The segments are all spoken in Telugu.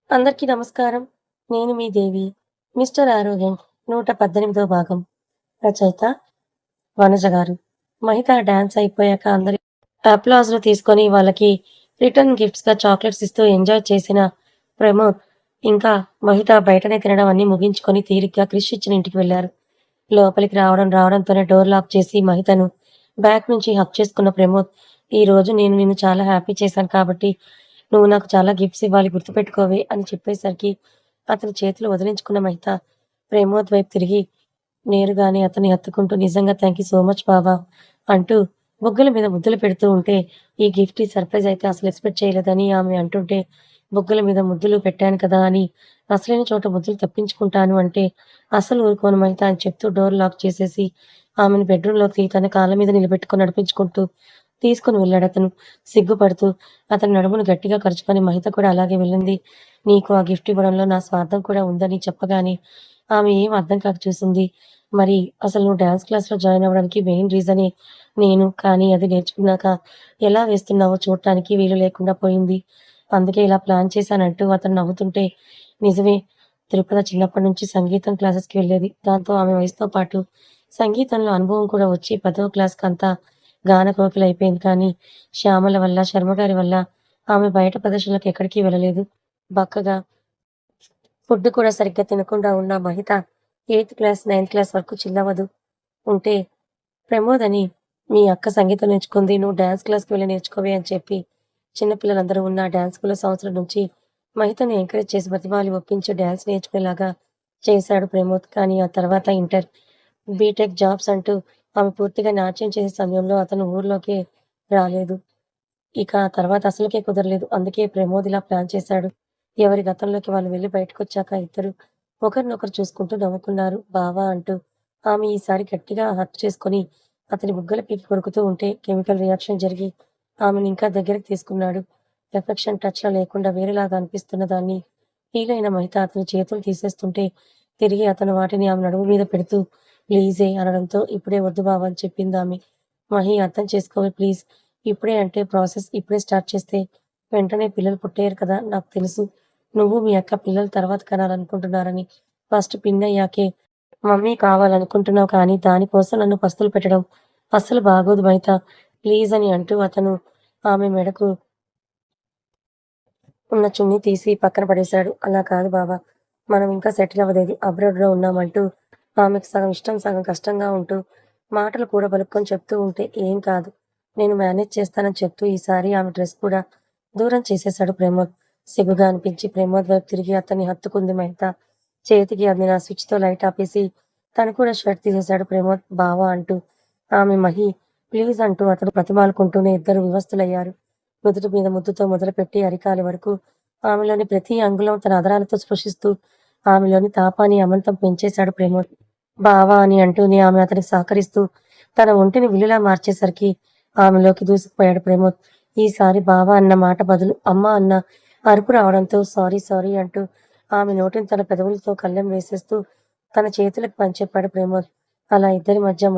అందరికీ నమస్కారం. నేను మీ దేవి. 'మిస్టర్ ఆరోగ్యం' 118వ భాగం. రచయిత వనజ గారు. మహిత డాన్స్ అయిపోయాక అందరి అప్లాజ్‌లు తీసుకొని వాళ్ళకి రిటర్న్ గిఫ్ట్స్‌గా చాక్లెట్స్ ఇస్తూ ఎంజాయ్ చేసిన ప్రమోద్, ఇంకా మహిత బయటనే తినడం అన్నీ ముగించుకొని తీరిగ్గా క్రిష్ ఇచ్చిన ఇంటికి వెళ్లారు. లోపలికి రావడంతోనే డోర్ లాక్ చేసి మహితను బ్యాక్ నుంచి హగ్ చేసుకున్న ప్రమోద్, "ఈరోజు నేను నిన్ను చాలా హ్యాపీ చేశాను కాబట్టి నువ్వు నాకు చాలా గిఫ్ట్స్ ఇవ్వాలి గుర్తుపెట్టుకోవే" అని చెప్పేసరికి అతని చేతులు వదిలించుకున్న మహిత ప్రమోద్ వైపు తిరిగి నేరుగానే అతన్ని హత్తుకుంటూ, "నిజంగా థాంక్ యూ సో మచ్ బావ" అంటూ బుగ్గల మీద ముద్దులు పెడుతూ ఉంటే, ఈ గిఫ్ట్ ఈ సర్ప్రైజ్ అయితే అసలు ఎక్స్‌పెక్ట్ చేయలేదని ఆమె అంటుంటే, బుగ్గల మీద ముద్దులు పెట్టాను కదా అని అసలైన చోట ముద్దులు తప్పించుకుంటాను అంటే అస్సలు ఊరుకోను మహిత అని చెప్తూ డోర్ లాక్ చేసేసి ఆమెను బెడ్‌రూమ్‌లోకి తన కాళ్ళ మీద నిలబెట్టుకొని నడిపించుకుంటూ తీసుకొని వెళ్ళాడతను. సిగ్గుపడుతూ అతని నడుమును గట్టిగా కరుచుకొని మహిత కూడా అలాగే వెళ్ళింది. "నీకు ఆ గిఫ్ట్ ఇవ్వడంలో నా స్వార్థం కూడా ఉందని" చెప్పగానే ఆమె ఏం అర్థం కాక చూసింది. "మరి అసలు నువ్వు డాన్స్ క్లాస్‌లో జాయిన్ అవ్వడానికి మెయిన్ రీజనే నేను. కానీ అది నేర్చుకున్నాక ఎలా వేస్తున్నావో చూడటానికి వీలు లేకుండా పోయింది. అందుకే ఇలా ప్లాన్ చేశానంటూ అతను నవ్వుతుంటే, నిజమే, తిరుపత చిన్నప్పటి నుంచి సంగీతం క్లాసెస్‌కి వెళ్ళేది. దాంతో ఆమె వయసుతో పాటు సంగీతంలో అనుభవం కూడా వచ్చి 10వ క్లాస్‌కంతా గాన కోకిలైపోయింది. కానీ శ్యామల వల్ల, శర్మగారి వల్ల ఆమె బయట ప్రదర్శనలకు ఎక్కడికి వెళ్ళలేదు. బక్కగా ఫుడ్ కూడా సరిగ్గా తినకుండా ఉన్న మహిత 8థ్ క్లాస్, 9థ్ క్లాస్ వరకు చిల్లవదు. ఉంటే ప్రమోద్ అని, "మీ అక్క సంగీతం నేర్చుకుంది. నువ్వు డాన్స్ క్లాస్‌కి వెళ్లి నేర్చుకోవే" అని చెప్పి చిన్న పిల్లలందరూ ఉన్న డాన్స్ స్కూల్‌లో సంవత్సరం నుంచి మహితని ఎంకరేజ్ చేసి బతిమాలి ఒప్పించి డాన్స్ నేర్చుకునేలాగా చేశాడు ప్రమోద్. కానీ ఆ తర్వాత ఇంటర్, బీటెక్, జాబ్స్ అంటూ ఆమె పూర్తిగా నాట్యం చేసే సమయంలో అతను ఊర్లోకే రాలేదు. ఇక ఆ తర్వాత అసలుకే కుదరలేదు. అందుకే ప్రమోద్ ఇలా ప్లాన్ చేశాడు. ఎవరి గతంలోకి వాళ్ళు వెళ్లి బయటకొచ్చాక ఇద్దరు ఒకరినొకరు చూసుకుంటూ నవ్వుకున్నారు. బావా అంటూ ఆమె ఈసారి గట్టిగా హగ్ చేసుకొని అతని బుగ్గల పీకి కొరుకుతూ ఉంటే కెమికల్ రియాక్షన్ జరిగి ఆమెను ఇంకా దగ్గరికి తీసుకున్నాడు. ఎఫెక్షన్ టచ్‌లో లేకుండా వేరేలాగా అనిపిస్తున్న దాన్ని ఫీలయిన మహిత అతని చేతులు తీసేస్తుంటే తిరిగి అతను వాటిని ఆమె నడుము మీద పెడుతూ ప్లీజే అనడంతో, "ఇప్పుడే వద్దు బావ" అని చెప్పిందామె. "మహి, అర్థం చేసుకోవే ప్లీజ్. ఇప్పుడే అంటే ప్రాసెస్ ఇప్పుడే స్టార్ట్ చేస్తే వెంటనే పిల్లలు పుట్టేయరు కదా. నాకు తెలుసు నువ్వు మీ అక్క పిల్లలు తర్వాత కనాలనుకుంటున్నారని. ఫస్ట్ పిన్నయ్యాకే మమ్మీ కావాలనుకుంటున్నావు, కానీ దానికోసం నన్ను పస్తులు పెట్టడం అస్సలు బాగోదు బయిత. ప్లీజ్" అని అంటూ అతను ఆమె మెడకు ఉన్న చున్నీ తీసి పక్కన పడేశాడు. "అలా కాదు బావ. మనం ఇంకా సెటిల్ అవ్వలేదు. అబ్రాడ్‌లో ఉన్నామంటూ ఆమెకు సగం ఇష్టం సగం కష్టంగా ఉంటూ మాటలు కూడా బలుక్కొని చెప్తూ ఉంటే, "ఏం కాదు. నేను మేనేజ్ చేస్తానని" చెప్తూ ఈసారి ఆమె డ్రెస్ కూడా దూరం చేసేశాడు ప్రమోద్. సిగ్గుగా అనిపించి ప్రమోద్ వైపు తిరిగి అతన్ని హత్తుకుంది మహిత. చేతికి అందిన స్విచ్‌తో లైట్ ఆపేసి తను కూడా షర్ట్ తీసేశాడు ప్రమోద్. "బావ" అంటూ ఆమె, "మహి ప్లీజ్" అంటూ అతను బ్రతిమాలుకుంటూనే ఇద్దరూ వివస్త్రులయ్యారు. నుదుటి మీద ముద్దుతో మొదలుపెట్టి అరికాలి వరకు ఆమెలోని ప్రతి అంగుళం తన అదరాలతో స్పృశిస్తూ ఆమెలోని తాపాన్ని అమాంతం పెంచేశాడు ప్రమోద్. "బావా" అని అంటూనే ఆమె అతనికి సహకరిస్తూ తన ఒంటిని విల్లులా మార్చేసరికి ఆమెలోకి దూసుకుపోయాడు ప్రమోద్. ఈసారి బావ అన్న మాట బదులు అమ్మ అన్న అరుపు రావడంతో సారీ సారీ అంటూ ఆమె నోటిని తన పెదవులతో కళ్ళెం వేసేస్తూ తన చేతులకు పనిచెప్పాడు ప్రమోద్. అలా ఇద్దరి మధ్య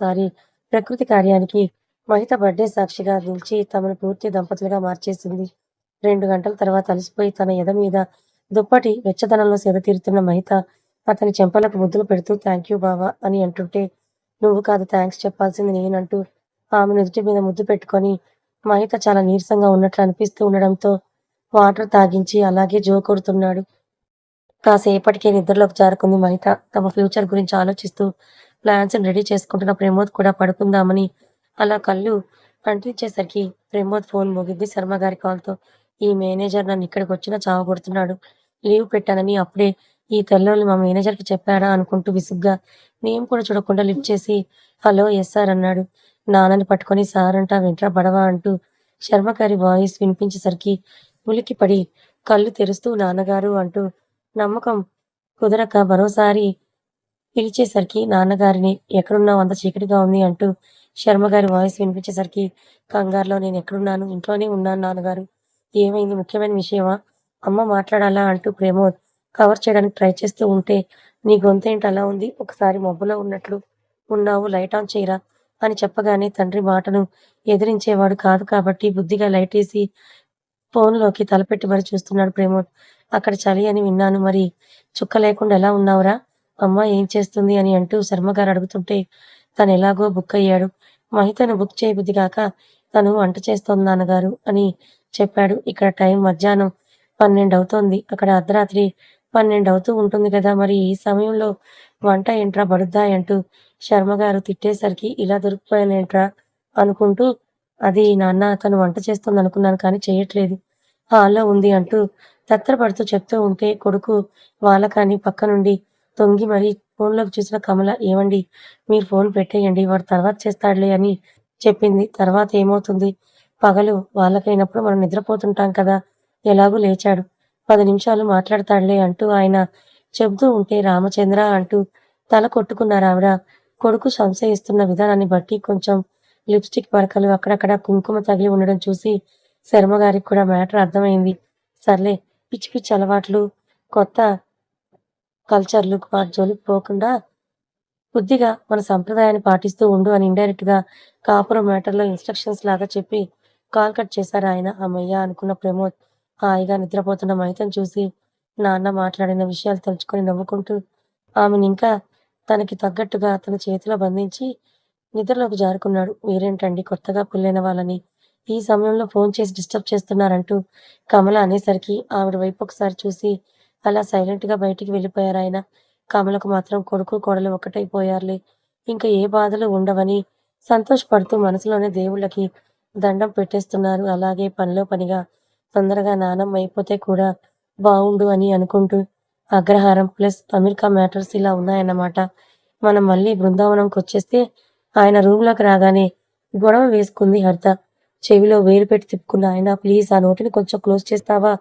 సారి ప్రకృతి కార్యానికి మహిత బర్త్‌డే సాక్షిగా నిలిచి తమను పూర్తి దంపతులుగా మార్చేసింది. 2 గంటల తర్వాత అలసిపోయి తన ఎద మీద దుప్పటి వెచ్చదనంలో సేద తీరుతున్న మహిత అతని చెంపలకు ముద్దులు పెడుతూ థాంక్యూ బావ అని అంటుంటే, "నువ్వు కాదు థాంక్స్ చెప్పాల్సింది నేనంటూ ఆమె నుదుటి మీద ముద్దు పెట్టుకొని మహిత చాలా నీరసంగా ఉన్నట్లు అనిపిస్తూ ఉండడంతో వాటర్ తాగించి అలాగే జోకొడుతున్నాడు. కాసేపటికే నిద్రలోకి జారుకుంది మహిత. తమ ఫ్యూచర్ గురించి ఆలోచిస్తూ ప్లాన్స్‌ని రెడీ చేసుకుంటున్న ప్రమోద్ కూడా పడుకుందామని అలా కళ్ళు అంటించేసరికి ప్రమోద్ ఫోన్ మోగింది శర్మగారి కాల్‌తో. "ఈ మేనేజర్ నన్నిక్కడికొచ్చినా చావగొడుతున్నాడు. లీవ్ పెట్టానని అప్పుడే ఈ తెల్లోళ్ళు మా మేనేజర్‌కి చెప్పాడా" అనుకుంటూ విసుగ్గా నేమ్ కూడా చూడకుండా లిఫ్ట్ చేసి, "హలో! యెస్ సార్" అన్నాడు. నాన్నని పట్టుకొని "సార్ అంటావేంట్రా బడవా" అంటూ శర్మగారి వాయిస్ వినిపించేసరికి ఉలిక్కిపడి కళ్ళు తెరుస్తూ "నాన్నగారు" అంటూ నమ్మకం కుదరక మరోసారి పిలిచేసరికి నాన్నగారిని, "ఎక్కడున్నావు? అంత చీకటిగా ఉంది" అంటూ శర్మగారి వాయిస్ వినిపించేసరికి కంగారులో, "నేనెక్కడున్నాను? ఇంట్లోనే ఉన్నాను నాన్నగారు. ఏమైంది? ముఖ్యమైన విషయమా? అమ్మ మాట్లాడాలా?" అంటూ ప్రమోద్ కవర్ చేయడానికి ట్రై చేస్తూ ఉంటే, "నీ గొంతేంటి అలా ఉంది? ఒకసారి మబ్బులో ఉన్నట్లు ఉన్నావు. లైట్ ఆన్ చెయ్యరా" అని చెప్పగానే తండ్రి మాటను ఎదిరించేవాడు కాదు కాబట్టి బుద్ధిగా లైటేసి ఫోన్‌లోకి తలపెట్టి మరి చూస్తున్నాడు ప్రమోద్. అక్కడ చలి అని విన్నాను. మరి చుక్క లేకుండా ఎలా ఉన్నావురా? అమ్మ ఏం చేస్తుంది అని అంటూ శర్మగారు అడుగుతుంటే తనెలాగో బుక్కయ్యాడు. మహితను బుక్ చేయబుద్ధి గాక తను వంట చేస్తోంది నాన్నగారు అని చెప్పాడు. ఇక్కడ టైం మధ్యాహ్నం 12 అవుతోంది. అక్కడ అర్ధరాత్రి 12 అవుతూ ఉంటుంది గదా! మరి ఈ సమయంలో వంట ఏంట్రా బడుద్దాయ్ అంటూ శర్మగారు తిట్టేసరికి ఇలా దొరికిపోయానేంట్రా అనుకుంటూ అది నాన్న తను వంట చేస్తోందనుకున్నాను కానీ చెయ్యట్లేదు. హాల్‌లో ఉంది అంటూ తత్తరపడుతూ చెప్తూ ఉంటే కొడుకు వాళ్ళకని పక్క నుండి తొంగి మరీ ఫోన్‌లోకి చూసిన కమల ఏవండీ మీరు ఫోన్ పెట్టేయండి. వాడు తర్వాత చేస్తాడులే అని చెప్పింది. తర్వాత ఏమవుతుంది? పగలు వాళ్ళకైనప్పుడు మనం నిద్రపోతుంటాం కదా! ఎలాగూ లేచాడు. 10 నిమిషాలు మాట్లాడతాడులే అంటూ ఆయన చెబుతూ ఉంటే రామచంద్ర అంటూ తల కొట్టుకున్నారావిడ. కొడుకు సంశయిస్తున్న విధానాన్ని బట్టి కొంచెం లిప్‌స్టిక్ మరకలు, అక్కడక్కడ కుంకుమ తగిలి ఉండడం చూసి శర్మగారికి కూడా మ్యాటర్ అర్థమైంది. సర్లే పిచ్చి పిచ్చి అలవాట్లు, కొత్త కల్చర్‌లు వాటి జోలికి పోకుండా బుద్ధిగా మన సంప్రదాయాన్ని పాటిస్తూ ఉండు అని ఇండైరెక్ట్‌గా కాపురం మ్యాటర్‌లో ఇన్‌స్ట్రక్షన్స్ లాగా చెప్పి కాల్ కట్ చేశారాయన. హమ్మయ్య! అనుకున్న ప్రమోద్ హాయిగా నిద్రపోతున్న మహితను చూసి నాన్న మాట్లాడిన విషయాలు తలుచుకొని నవ్వుకుంటూ ఆమెనింకా తనకి తగ్గట్టుగా తన చేతిలో బంధించి నిద్రలోకి జారుకున్నాడు. మీరేంటండి కొత్తగా పెళ్ళైన వాళ్ళని ఈ సమయంలో ఫోన్ చేసి డిస్టర్బ్ చేస్తున్నారంటూ కమల అనేసరికి ఆవిడ వైపు ఒకసారి చూసి అలా సైలెంట్‌గా బయటికి వెళ్ళిపోయారాయన. కమలకు మాత్రం కొడుకు, కోడలు ఒక్కటైపోయారులే. ఇంక ఏ బాధలు ఉండవని సంతోషపడుతూ మనసులోనే దేవుళ్ళకి దండం పెట్టేస్తున్నారు. అలాగే పనిలో పనిగా తొందరగా నానమ్మ అయిపోతే కూడా బావుండు అని అనుకుంటూ అగ్రహారం ప్లస్ అమెరికా మ్యాటర్స్ ఇలా ఉన్నాయన్నమాట. మనం మళ్ళీ బృందావనంకొచ్చేస్తే ఆయన రూమ్‌లోకి రాగానే గొడవ వేసుకుంది హరిత. చెవిలో వేలు పెట్టి తిప్పుకున్న ఆయన ప్లీజ్ ఆ నోటిని కొంచెం క్లోజ్ చేస్తావా?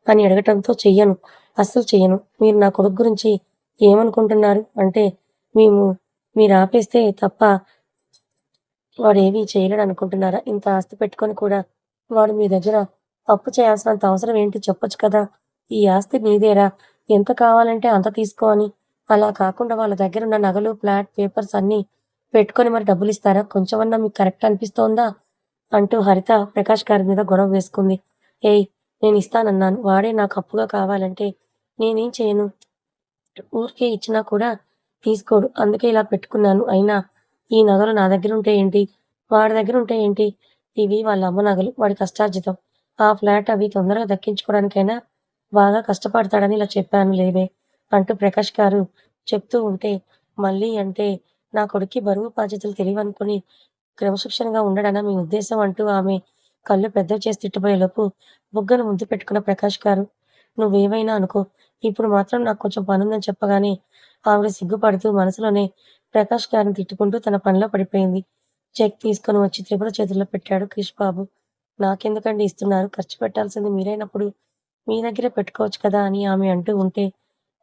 అని అడగటంతో చెయ్యను. అస్సలు చెయ్యను. మీరు నా కొడుకు గురించి ఏమనుకుంటున్నారు? అంటే మేము మీరాపేస్తే తప్ప వాడేమీ చేయలేడనుకుంటున్నారా? ఇంత ఆస్తి పెట్టుకొని కూడా వాడు మీ దగ్గర అప్పు చేయాల్సినంత అవసరం ఏంటి చెప్పొచ్చు కదా! ఈ ఆస్తి నీదేరా! ఎంత కావాలంటే అంత తీసుకో అని. అలా కాకుండా వాళ్ళ దగ్గరున్న నగలు, ఫ్లాట్, పేపర్స్ అన్నీ పెట్టుకొని మరి డబ్బులిస్తారా? కొంచెమన్నా మీకు కరెక్ట్ అనిపిస్తోందా? అంటూ హరిత ప్రకాష్ గారి మీద గొడవ వేసుకుంది. ఏయ్! నేనిస్తానన్నాను. వాడే నాకు అప్పుగా కావాలంటే నేనేం చేయను? ఊరికే ఇచ్చినా కూడా తీసుకోడు. అందుకే ఇలా పెట్టుకున్నాను. అయినా ఈ నగలు నా దగ్గరుంటే ఏంటి? వాడి దగ్గరుంటే ఏంటి? ఇవి వాళ్ళ అమ్మ నగలు. వాడి కష్టార్జితం. ఆ ఫ్లాట్ అవి తొందరగా దక్కించుకోవడానికైనా బాగా కష్టపడతాడని ఇలా చెప్పాను లేవే అంటూ ప్రకాష్ గారు చెప్తూ ఉంటే, మళ్ళీ అంటే నా కొడుక్కి బరువు బాధ్యతలు తెలీవనుకుని క్రమశిక్షణగా ఉండడనా మీ ఉద్దేశం అంటూ ఆమె కళ్ళు పెద్దవి చేసి తిట్టబోయేలోపు బుగ్గన ముద్దు పెట్టుకున్న ప్రకాష్ గారు నువ్వేమైనా అనుకో. ఇప్పుడు మాత్రం నాకు కొంచెం పనుందని చెప్పగానే ఆవిడ సిగ్గుపడుతూ మనసులోనే ప్రకాష్ గారిని తిట్టుకుంటూ తన పనిలో పడిపోయింది. చెక్ తీసుకొని వచ్చి త్రిపుర చేతుల్లో పెట్టాడు క్రిష్ బాబు. నాకెందుకండి ఇస్తున్నారు? ఖర్చు పెట్టాల్సింది మీరైనప్పుడు మీ దగ్గరే పెట్టుకోవచ్చు కదా అని ఆమె అంటూ ఉంటే,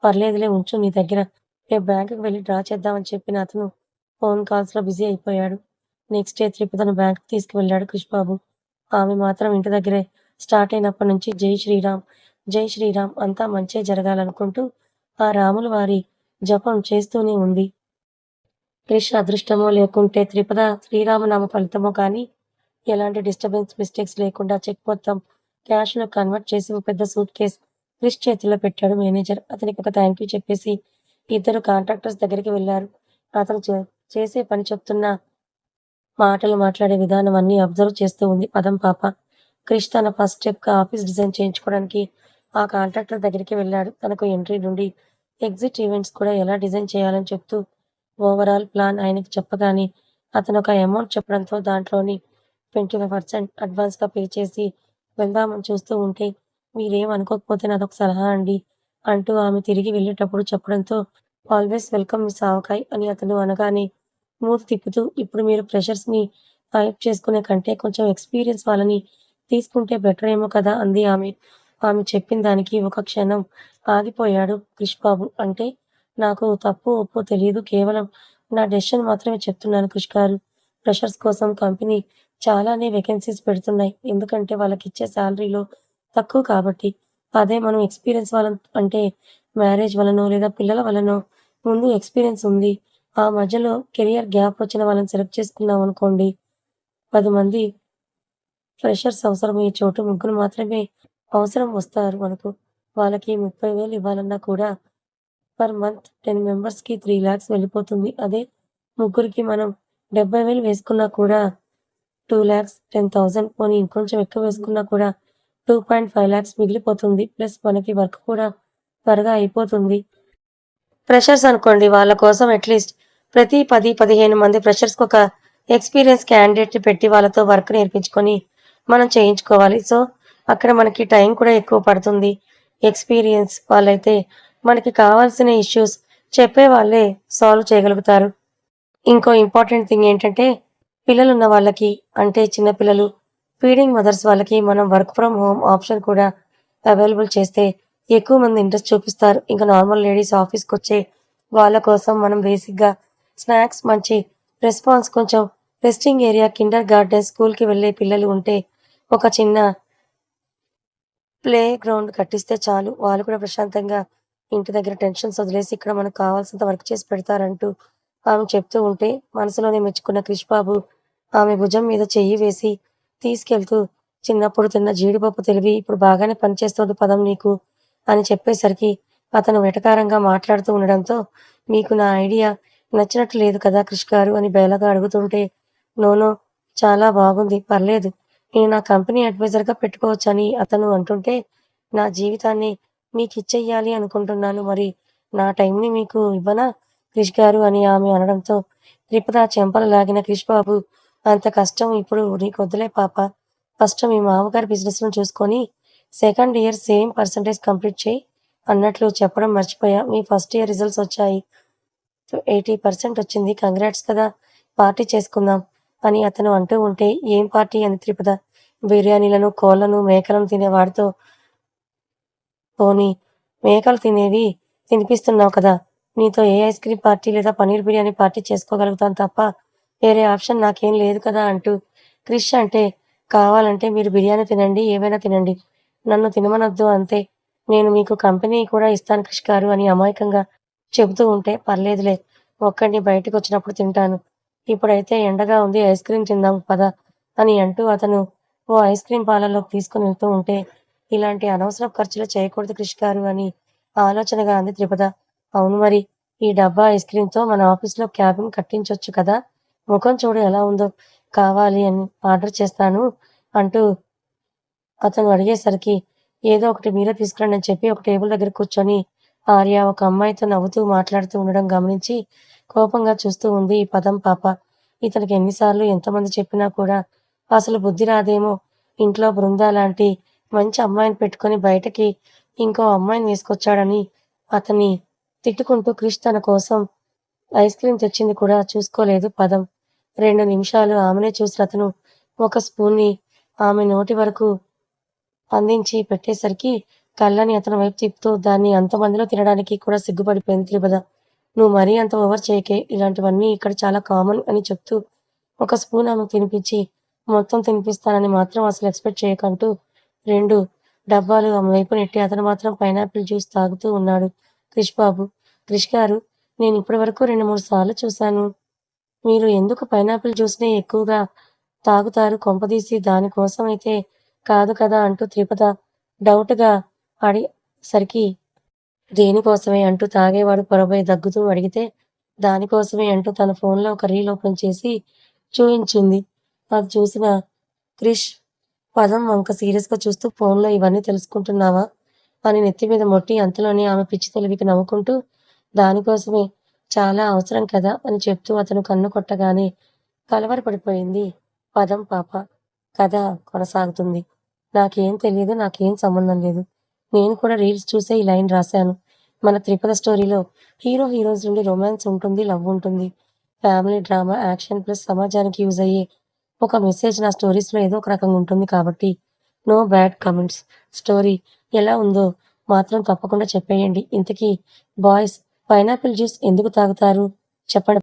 పర్లేదులే ఉంచు నీ దగ్గర. రేపు బ్యాంకుకి వెళ్లి డ్రా చేద్దామని చెప్పిన అతను ఫోన్ కాల్స్‌లో బిజీ అయిపోయాడు. నెక్స్ట్ డే త్రిపురను బ్యాంకుకి తీసుకువెళ్ళాడు క్రిష్ బాబు. ఆమె మాత్రం ఇంటి దగ్గరే స్టార్ట్ అయినప్పటి నుంచి జై శ్రీరామ్, జై శ్రీరామ్ అంతా మంచే జరగాలనుకుంటూ ఆ రాముల వారి జపం చేస్తూనే ఉంది. క్రిష్ అదృష్టమో లేకుంటే త్రిపుర శ్రీరామనామ ఫలితమో కానీ ఎలాంటి డిస్టర్బెన్స్, మిస్టేక్స్ లేకుండా చెక్ మొత్తం క్యాష్‌లో కన్వర్ట్ చేసి ఓ పెద్ద సూట్ కేస్ క్రిష్ చేతుల్లో పెట్టాడు మేనేజర్. అతనికి ఒక థాంక్ యూ చెప్పేసి ఇద్దరు కాంట్రాక్టర్స్ దగ్గరికి వెళ్లారు. అతను చేసే పని చెప్తున్న మాటలు మాట్లాడే విధానం అన్నీ అబ్జర్వ్ చేస్తూ ఉంది పదం పాప. క్రిష్ తన ఫస్ట్ స్టెప్‌గా ఆఫీస్ డిజైన్ చేయించుకోవడానికి ఆ కాంట్రాక్టర్ దగ్గరికి వెళ్ళాడు. తనకు ఎంట్రీ నుండి ఎగ్జిట్ ఈవెంట్స్ కూడా ఎలా డిజైన్ చేయాలని చెప్తూ ఓవరాల్ ప్లాన్ ఆయనకి చెప్పగానే అతను ఒక అమౌంట్ చెప్పడంతో దాంట్లోని 25% అడ్వాన్స్‌గా పే చేసి వెళ్దామని చూస్తూ ఉంటే, మీరేం అనుకోకపోతే నాదొక సలహా అండి అంటూ ఆమె తిరిగి వెళ్ళేటప్పుడు చెప్పడంతో ఆల్వేస్ వెల్కమ్ మిస్ ఆవకాయ్ అని అతను అనగానే మూతి తిప్పుతూ ఇప్పుడు మీరు ఫ్రెషర్స్‌ని హైర్ చేసుకునే కంటే కొంచెం ఎక్స్‌పీరియన్స్ వాళ్ళని తీసుకుంటే బెటర్ ఏమో కదా! అంది ఆమె. ఆమె చెప్పిన దానికి ఒక క్షణం ఆగిపోయాడు క్రిష్ బాబు. అంటే నాకు తప్పో, ఒప్పో తెలీదు. కేవలం నా డెసిషన్ మాత్రమే చెప్తున్నాను క్రిష్ గారు. ఫ్రెషర్స్ కోసం కంపెనీ చాలానే వేకెన్సీస్ పెడుతున్నాయి. ఎందుకంటే వాళ్ళకిచ్చే సాలరీలో తక్కువ కాబట్టి. అదే మనం ఎక్స్‌పీరియన్స్ వాళ్ళని అంటే మ్యారేజ్ వలనో లేదా పిల్లల వలనో ముందు ఎక్స్‌పీరియన్స్ ఉంది. ఆ మధ్యలో కెరియర్ గ్యాప్ వచ్చిన వాళ్ళని సెలెక్ట్ చేసుకున్నామనుకోండి 10 మంది ఫ్రెషర్స్ అవసరమయ్యే చోటు ముగ్గురు మాత్రమే అవసరం వస్తారు మనకు. వాళ్ళకి 30,000 ఇవ్వాలన్నా కూడా పర్ మంత్ 10 మెంబర్స్‌కి 3,00,000 వెళ్ళిపోతుంది. అదే ముగ్గురికి మనం 70,000 వేసుకున్నా కూడా 2,00,000 10,000 పోనీ ఇంకొంచెం ఎక్కువ వేసుకున్నా కూడా 2,5 మిగిలిపోతుంది. ప్లస్ మనకి వర్క్ కూడా త్వరగా అయిపోతుంది. ఫ్రెషర్స్ అనుకోండి వాళ్ళ కోసం అట్‌లీస్ట్ ప్రతి 10, 15 మంది ఫ్రెషర్స్‌కొక ఎక్స్‌పీరియన్స్ క్యాండిడేట్‌ని పెట్టి వాళ్ళతో వర్క్ నేర్పించుకొని మనం చేయించుకోవాలి. సో, అక్కడ మనకి టైం కూడా ఎక్కువ పడుతుంది. ఎక్స్‌పీరియన్స్ వాళ్ళైతే మనకి కావాల్సిన ఇష్యూస్ చెప్పే వాళ్ళే సాల్వ్ చేయగలుగుతారు. ఇంకో ఇంపార్టెంట్ థింగ్ ఏంటంటే, పిల్లలున్న వాళ్ళకి అంటే చిన్న పిల్లలు, ఫీడింగ్ మదర్స్ వాళ్ళకి మనం వర్క్ ఫ్రమ్ హోమ్ ఆప్షన్ కూడా అవైలబుల్ చేస్తే ఎక్కువ మంది ఇంట్రెస్ట్ చూపిస్తారు. ఇంకా నార్మల్ లేడీస్ ఆఫీస్‌కొచ్చే వాళ్ళ కోసం మనం బేసిక్‌గా స్నాక్స్ మంచి రెస్పాన్స్ కొంచెం రెస్టింగ్ ఏరియా, కిండర్ గార్టెన్, స్కూల్‌కి వెళ్ళే పిల్లలు ఉంటే ఒక చిన్న ప్లే గ్రౌండ్ కట్టిస్తే చాలు. వాళ్ళు కూడా ప్రశాంతంగా ఇంటి దగ్గర టెన్షన్స్ వదిలేసి ఇక్కడ మనకు కావాల్సినంత వర్క్ చేసి పెడతారంటూ ఆమె చెప్తూ ఉంటే మనసులోనే మెచ్చుకున్న క్రిష్ బాబు ఆమె భుజం మీద చెయ్యి వేసి తీసుకెళ్తూ చిన్నప్పుడు తిన్న జీడిపప్పు తెలివి ఇప్పుడు బాగానే పనిచేస్తోంది పదం నీకు అని చెప్పేసరికి అతను వెటకారంగా మాట్లాడుతూ ఉండడంతో మీకు నా ఐడియా నచ్చినట్టు లేదు కదా క్రిష్ గారు అని బేలగా అడుగుతుంటే నో చాలా బాగుంది పర్లేదు నేను నా కంపెనీ అడ్వైజర్‌గా పెట్టుకోవచ్చని అతను అంటుంటే, నా జీవితాన్ని మీకిచ్చెయ్యాలి అనుకుంటున్నాను. మరి నా టైంని మీకు ఇవ్వనా క్రిష్ గారు అని ఆమె అనడంతో, త్రిపుర చెంపలు లాగిన క్రిష్ బాబు, అంత కష్టం ఇప్పుడు నీకొద్దులే పాప. ఫస్ట్ మీ మామగారి బిజినెస్‌ను చూసుకొని, second year same percentage complete చెయ్యి అన్నట్లు చెప్పడం మర్చిపోయా. మీ ఫస్ట్ ఇయర్ రిజల్ట్స్ వచ్చాయి. 80% వచ్చింది. కంగ్రాట్స్ కదా! పార్టీ చేసుకుందాం అని అతను అంటూ ఉంటే, ఏం పార్టీ అని త్రిపుర. బిర్యానీలను, కోళ్లను, మేకలను తినేవాడితో పోనీ మేకలు తినేవి తినిపిస్తున్నావు కదా! నీతో ఏ ఐస్ క్రీమ్ పార్టీ లేదా పన్నీర్ బిర్యానీ పార్టీ చేసుకోగలుగుతాను తప్ప వేరే ఆప్షన్ నాకేం లేదు కదా! అంటూ క్రిష్ అంటే, కావాలంటే మీరు బిర్యానీ తినండి, ఏవైనా తినండి. నన్ను తినమనొద్దు అంతే. నేను మీకు కంపెనీ కూడా ఇస్తాను క్రిష్ గారు అని అమాయకంగా చెబుతూ ఉంటే, పర్లేదులే ఒక్కడిని బయటకొచ్చినప్పుడు తింటాను. ఇప్పుడైతే ఎండగా ఉంది ఐస్ క్రీమ్ తిందాం పద అని అంటూ అతను ఓ ఐస్ క్రీమ్ పార్లర్‌లోకి తీసుకొని వెళ్తూ ఉంటే, ఇలాంటి అనవసరపు ఖర్చులు చేయకూడదు క్రిష్ గారు అని ఆలోచనగా అంది త్రిపద. అవును మరి, ఈ డబ్బా ఐస్ క్రీమ్‌తో మన ఆఫీస్‌లో క్యాబిన్ కట్టించొచ్చు కదా! ముఖం చూడు ఎలా ఉందో, కావాలి అని ఆర్డర్ చేస్తాను అంటూ అతను అడిగేసరికి, ఏదో ఒకటి మీరే తీసుకురండి అని చెప్పి ఒక టేబుల్ దగ్గర కూర్చొని ఆర్య ఒక అమ్మాయితో నవ్వుతూ మాట్లాడుతూ ఉండడం గమనించి కోపంగా చూస్తూ ఉంది ఈ పదం పాప. ఇతనికి ఎన్నిసార్లు ఎంతమంది చెప్పినా కూడా అసలు బుద్ధి రాదేమో. ఇంట్లో బృంద లాంటి మంచి అమ్మాయిని పెట్టుకొని బయటకి ఇంకో అమ్మాయిని వేసుకొచ్చాడని అతన్ని తిట్టుకుంటూ క్రిష్ తన కోసం ఐస్ క్రీమ్ తెచ్చింది కూడా చూసుకోలేదు పదం. 2 నిమిషాలు ఆమెనే చూసిన అతను ఒక స్పూన్‌ని ఆమె నోటి వరకు అందించి పెట్టేసరికి కళ్ళని అతని వైపు తిప్పుతూ దాన్ని అంతమందిలో తినడానికి కూడా సిగ్గుపడిపోయింది త్రిపద. నువ్వు మరీ అంత ఓవర్ చేయకే. ఇలాంటివన్నీ ఇక్కడ చాలా కామన్ అని చెప్తూ ఒక స్పూన్ ఆమెకు తినిపించి మొత్తం తినిపిస్తానని మాత్రం అసలు ఎక్స్‌పెక్ట్ చేయకంటూ 2 డబ్బాలు ఆమె వైపు నెట్టి అతను మాత్రం పైనాపిల్ జ్యూస్ తాగుతూ ఉన్నాడు. క్రిష్ బాబు. క్రిష్ గారు నేనిప్పటి వరకు 2, 3 సార్లు చూశాను. మీరు ఎందుకు పైనాపిల్ జ్యూస్‌నే ఎక్కువగా తాగుతారు కొంపదీసి దానికోసమైతే కాదు కదా! అంటూ త్రిపద డౌట్‌గా అడిగేసరికి దేనికోసమే అంటూ తాగేవాడు పొరబోయి దగ్గుతూ అడిగితే, దానికోసమే అంటూ తన ఫోన్‌లో ఒక రీల్ ఓపెన్ చేసి చూయించింది. అది చూసిన క్రిష్ పదం వంక సీరియస్‌గా చూస్తూ ఫోన్‌లో ఇవన్నీ తెలుసుకుంటున్నావా? అని నెత్తి మీద మొట్టి అంతలోనే ఆమె పిచ్చి తెలివికి నవ్వుకుంటూ, దానికోసమే చాలా అవసరం కదా! అని చెప్తూ అతను కన్ను కొట్టగానే కలవరపడిపోయింది పదం పాప. కథ కొనసాగుతుంది. నాకేం తెలీదు. నాకేం సంబంధం లేదు. నేను కూడా రీల్స్ చూసే ఈ లైన్ రాశాను. మన 'త్రిపద' స్టోరీలో హీరోయిన్స్ నుండి రొమాన్స్ ఉంటుంది, లవ్ ఉంటుంది. ఫ్యామిలీ డ్రామా, యాక్షన్ ప్లస్ సమాజానికి యూజ్ అయ్యే ఒక మెసేజ్ నా స్టోరీస్‌లో ఏదో ఒక రకంగా ఉంటుంది కాబట్టి నో బ్యాడ్ కామెంట్స్. స్టోరీ ఎలా ఉందో మాత్రం తప్పకుండా చెప్పేయండి. ఇంతకీ బాయ్స్ పైనాపిల్ జ్యూస్ ఎందుకు తాగుతారు చెప్పండి.